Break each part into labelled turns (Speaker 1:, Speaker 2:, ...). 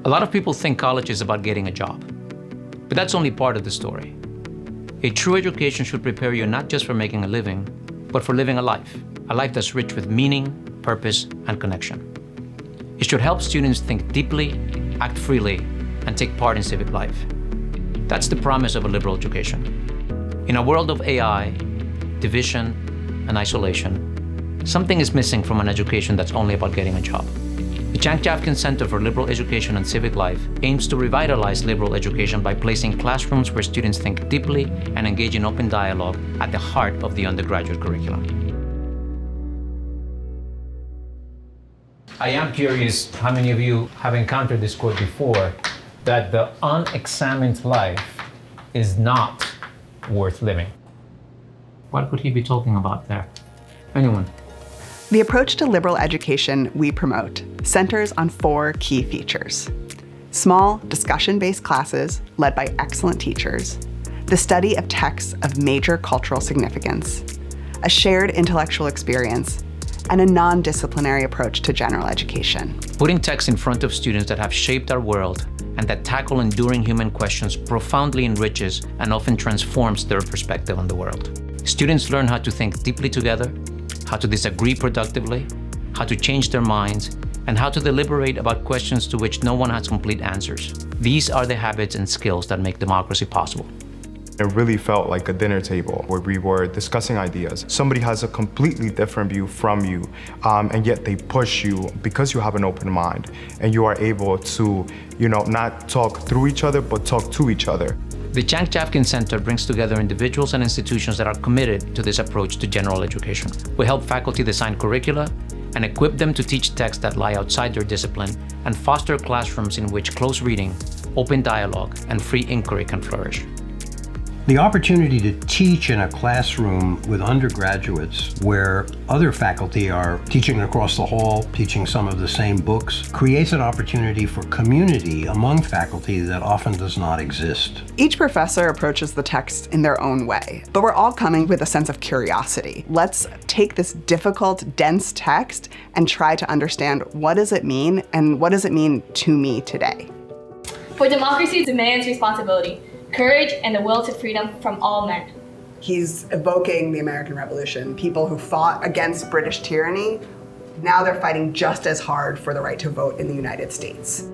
Speaker 1: A lot of people think college is about getting a job, but that's only part of the story. A true education should prepare you not just for making a living, but for living a life that's rich with meaning, purpose, and connection. It should help students think deeply, act freely, and take part in civic life. That's the promise of a liberal education. In a world of AI, division, and isolation, something is missing from an education that's only about getting a job. The Chang Chavkin Center for Liberal Education and Civic Life aims to revitalize liberal education by placing classrooms where students think deeply and engage in open dialogue at the heart of the undergraduate curriculum. I am curious how many of you have encountered this quote before, that the unexamined life is not worth living. What could he be talking about there? Anyone?
Speaker 2: The approach to liberal education we promote centers on 4 key features: small, discussion-based classes led by excellent teachers, the study of texts of major cultural significance, a shared intellectual experience, and a non-disciplinary approach to general education.
Speaker 1: Putting texts in front of students that have shaped our world and that tackle enduring human questions profoundly enriches and often transforms their perspective on the world. Students learn how to think deeply together, how to disagree productively, how to change their minds, and how to deliberate about questions to which no one has complete answers. These are the habits and skills that make democracy possible.
Speaker 3: It really felt like a dinner table where we were discussing ideas. Somebody has a completely different view from you, and yet they push you because you have an open mind, and you are able to, not talk through each other, but talk to each other.
Speaker 1: The Chang Chavkin Center brings together individuals and institutions that are committed to this approach to general education. We help faculty design curricula and equip them to teach texts that lie outside their discipline and foster classrooms in which close reading, open dialogue, and free inquiry can flourish.
Speaker 4: The opportunity to teach in a classroom with undergraduates where other faculty are teaching across the hall, teaching some of the same books, creates an opportunity for community among faculty that often does not exist.
Speaker 2: Each professor approaches the text in their own way, but we're all coming with a sense of curiosity. Let's take this difficult, dense text and try to understand, what does it mean and what does it mean to me today?
Speaker 5: For democracy demands responsibility, courage, and the will to freedom from all men.
Speaker 2: He's evoking the American Revolution. People who fought against British tyranny, now they're fighting just as hard for the right to vote in the United States.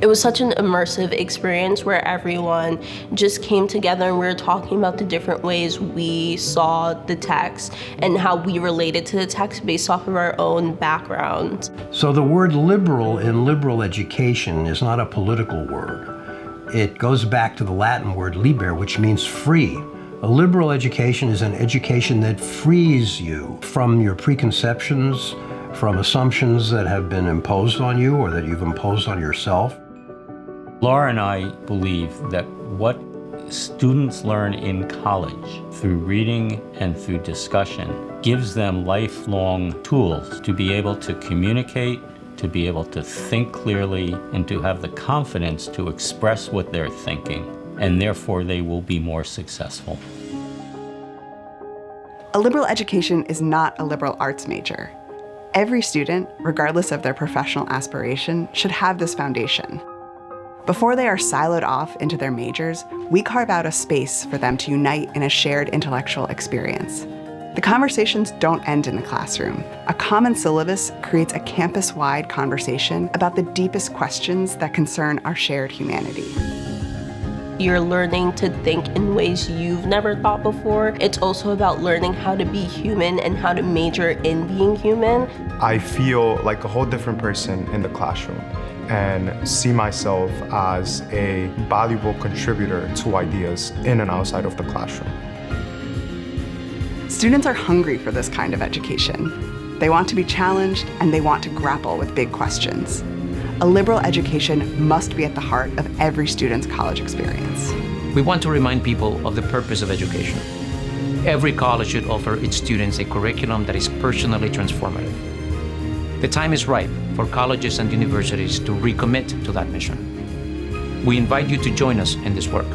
Speaker 6: It was such an immersive experience where everyone just came together and we were talking about the different ways we saw the text and how we related to the text based off of our own background.
Speaker 4: So the word liberal in liberal education is not a political word. It goes back to the Latin word liber, which means free. A liberal education is an education that frees you from your preconceptions, from assumptions that have been imposed on you or that you've imposed on yourself.
Speaker 7: Laura and I believe that what students learn in college through reading and through discussion gives them lifelong tools to be able to communicate, to be able to think clearly, and to have the confidence to express what they're thinking, and therefore they will be more successful.
Speaker 2: A liberal education is not a liberal arts major. Every student, regardless of their professional aspiration, should have this foundation. Before they are siloed off into their majors, we carve out a space for them to unite in a shared intellectual experience. The conversations don't end in the classroom. A common syllabus creates a campus-wide conversation about the deepest questions that concern our shared humanity.
Speaker 6: You're learning to think in ways you've never thought before. It's also about learning how to be human and how to major in being human.
Speaker 3: I feel like a whole different person in the classroom and see myself as a valuable contributor to ideas in and outside of the classroom.
Speaker 2: Students are hungry for this kind of education. They want to be challenged and they want to grapple with big questions. A liberal education must be at the heart of every student's college experience.
Speaker 1: We want to remind people of the purpose of education. Every college should offer its students a curriculum that is personally transformative. The time is ripe for colleges and universities to recommit to that mission. We invite you to join us in this work.